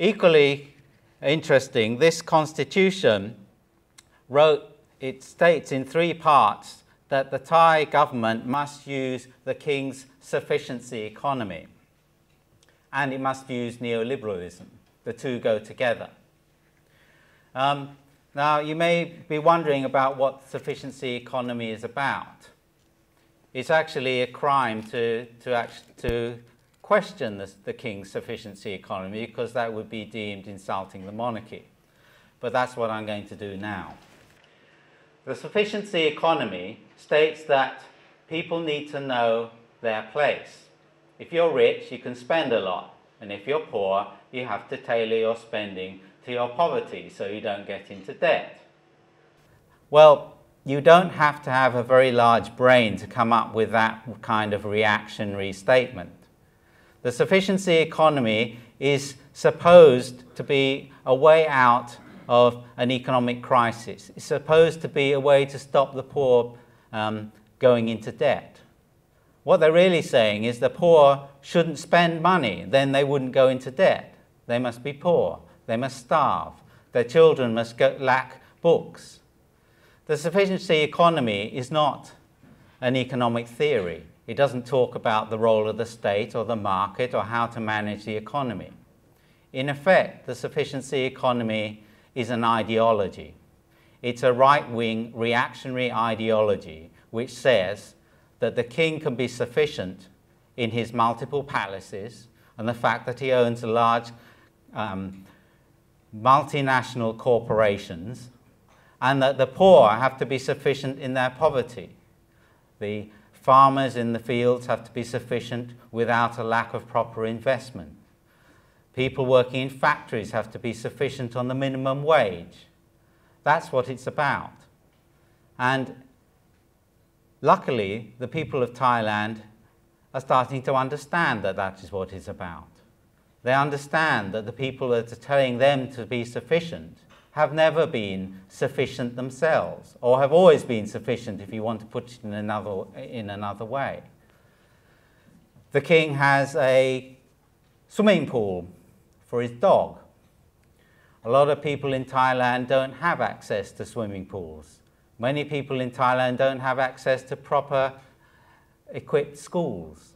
Equally interesting, this constitution it states in 3 parts that the Thai government must use the king's sufficiency economy, and it must use neoliberalism. The two go together. Now, you may be wondering about what sufficiency economy is about. It's actually a crime to question the king's sufficiency economy, because that would be deemed insulting the monarchy. But that's what I'm going to do now. The sufficiency economy states that people need to know their place. If you're rich, you can spend a lot. And if you're poor, you have to tailor your spending to your poverty so you don't get into debt. Well, you don't have to have a very large brain to come up with that kind of reactionary statement. The sufficiency economy is supposed to be a way out of an economic crisis. It's supposed to be a way to stop the poor going into debt. What they're really saying is the poor shouldn't spend money, then they wouldn't go into debt. They must be poor, they must starve, their children must lack books. The sufficiency economy is not an economic theory. It doesn't talk about the role of the state or the market or how to manage the economy. In effect, the sufficiency economy is an ideology. It's a right-wing reactionary ideology which says that the king can be sufficient in his multiple palaces and the fact that he owns large multinational corporations, and that the poor have to be sufficient in their poverty. The farmers in the fields have to be sufficient without a lack of proper investment. People working in factories have to be sufficient on the minimum wage. That's what it's about. And luckily, the people of Thailand are starting to understand that that is what it's about. They understand that the people that are telling them to be sufficient have never been sufficient themselves, or have always been sufficient, if you want to put it in another way. The king has a swimming pool for his dog. A lot of people in Thailand don't have access to swimming pools. Many people in Thailand don't have access to proper equipped schools.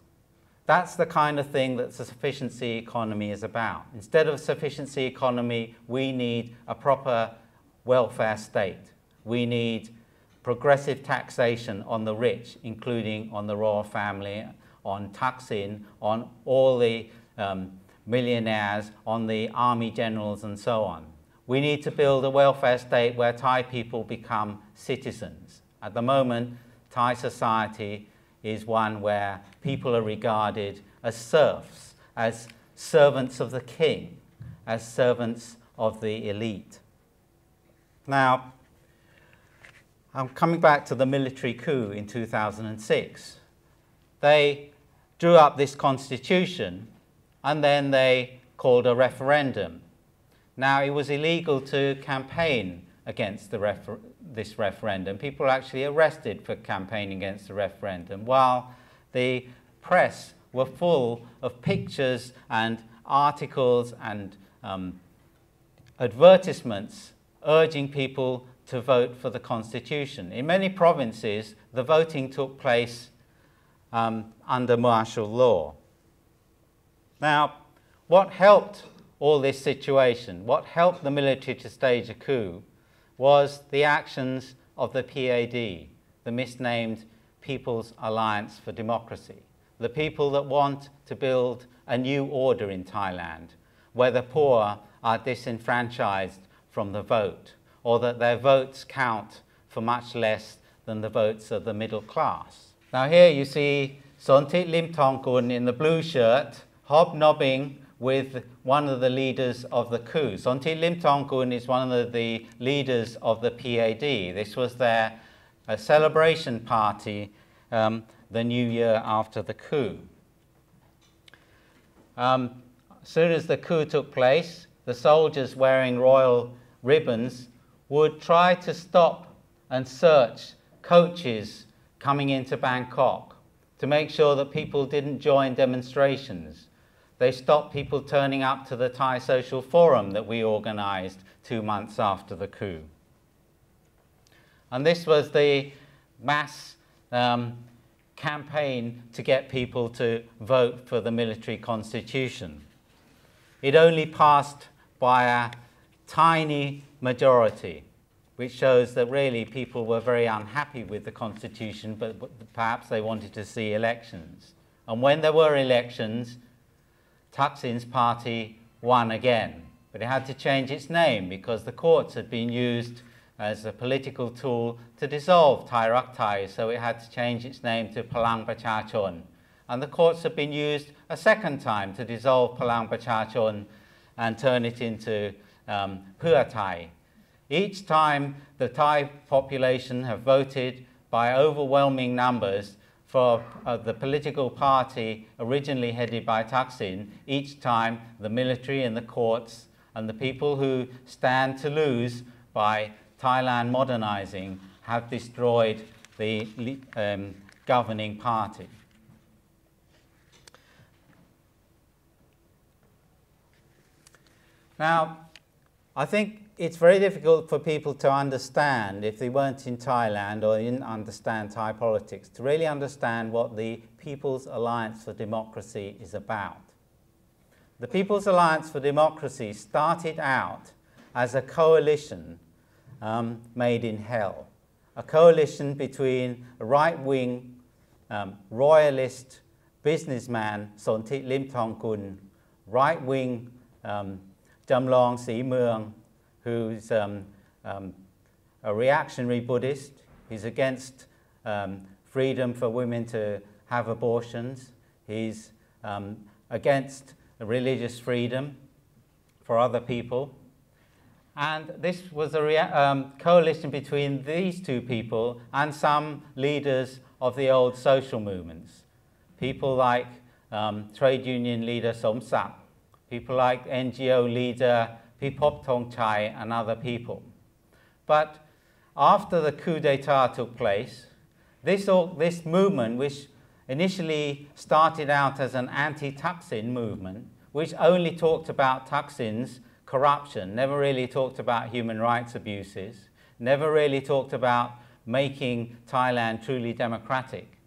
That's the kind of thing that the sufficiency economy is about. Instead of a sufficiency economy, we need a proper welfare state. We need progressive taxation on the rich, including on the royal family, on Thaksin, on all the millionaires, on the army generals and so on. We need to build a welfare state where Thai people become citizens. At the moment, Thai society is one where people are regarded as serfs, as servants of the king, as servants of the elite. Now, I'm coming back to the military coup in 2006. They drew up this constitution and then they called a referendum. Now, it was illegal to campaign against this referendum. People were actually arrested for campaigning against the referendum, while the press were full of pictures and articles and advertisements urging people to vote for the constitution. In many provinces, the voting took place under martial law. Now, what helped all this situation, what helped the military to stage a coup, was the actions of the PAD, the misnamed People's Alliance for Democracy, the people that want to build a new order in Thailand, where the poor are disenfranchised from the vote, or that their votes count for much less than the votes of the middle class. Now here you see Sontit Limthongkul in the blue shirt, hobnobbing with one of the leaders of the coup. Sontit Limthongkul is one of the leaders of the PAD. This was their celebration party the new year after the coup. As soon as the coup took place, the soldiers wearing royal ribbons would try to stop and search coaches coming into Bangkok to make sure that people didn't join demonstrations. They stopped people turning up to the Thai Social Forum that we organised 2 months after the coup. And this was the mass campaign to get people to vote for the military constitution. It only passed by a tiny majority, which shows that really people were very unhappy with the constitution, but perhaps they wanted to see elections. And when there were elections, Thaksin's party won again. But it had to change its name because the courts had been used as a political tool to dissolve Thai Rak Thai, so it had to change its name to Palang Prachachon. And the courts have been used a second time to dissolve Palang Prachachon and turn it into Pheu Thai. Each time the Thai population have voted by overwhelming numbers for the political party originally headed by Thaksin, each time the military and the courts and the people who stand to lose by Thailand modernizing have destroyed the governing party. Now, I think it's very difficult for people to understand, if they weren't in Thailand or didn't understand Thai politics, to really understand what the People's Alliance for Democracy is about. The People's Alliance for Democracy started out as a coalition made in hell, a coalition between a right-wing royalist businessman, Sonthit Limthongkul, right-wing Jamlong Si Meung, who's a reactionary Buddhist. He's against freedom for women to have abortions. He's against religious freedom for other people. And this was a coalition between these two people and some leaders of the old social movements. People like trade union leader Somsak, people like NGO leader Pipop Thongchai and other people. But after the coup d'etat took place, this movement, which initially started out as an anti-Thaksin movement, which only talked about Thaksin's corruption, never really talked about human rights abuses, never really talked about making Thailand truly democratic,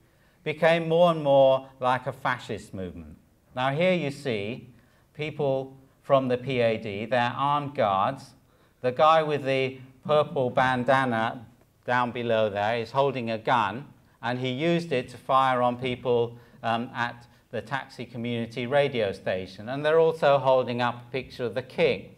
became more and more like a fascist movement. Now here you see people from the PAD, they're armed guards. The guy with the purple bandana down below there is holding a gun, and he used it to fire on people at the taxi community radio station. And they're also holding up a picture of the king.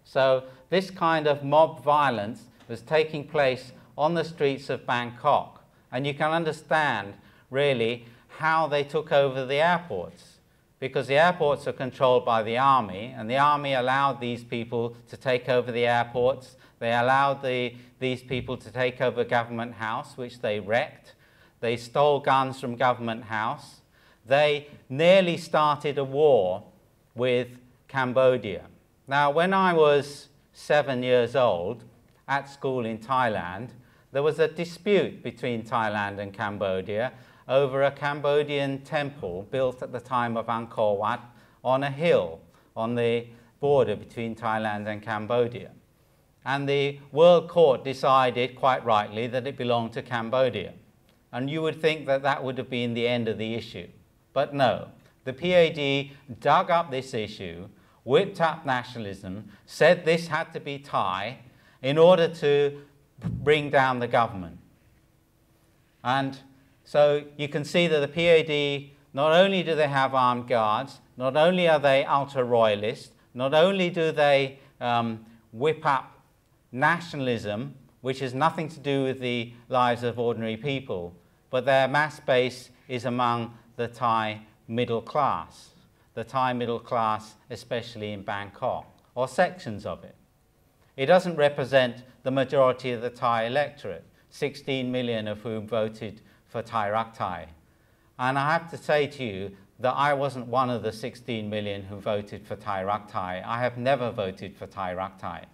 So this kind of mob violence was taking place on the streets of Bangkok. And you can understand, really, how they took over the airports. Because the airports are controlled by the army, and the army allowed these people to take over the airports. They allowed these people to take over Government House, which they wrecked. They stole guns from Government House. They nearly started a war with Cambodia. Now, when I was 7 years old, at school in Thailand, there was a dispute between Thailand and Cambodia over a Cambodian temple built at the time of Angkor Wat on a hill on the border between Thailand and Cambodia. And the World Court decided, quite rightly, that it belonged to Cambodia. And you would think that that would have been the end of the issue. But no, the PAD dug up this issue, whipped up nationalism, said this had to be Thai in order to bring down the government. And so you can see that the PAD, not only do they have armed guards, not only are they ultra-royalist, not only do they whip up nationalism, which has nothing to do with the lives of ordinary people, but their mass base is among the Thai middle class. The Thai middle class, especially in Bangkok, or sections of it. It doesn't represent the majority of the Thai electorate, 16 million of whom voted for Thai Rak Thai. And I have to say to you that I wasn't one of the 16 million who voted for Thai Rak Thai. I have never voted for Thai Rak Thai.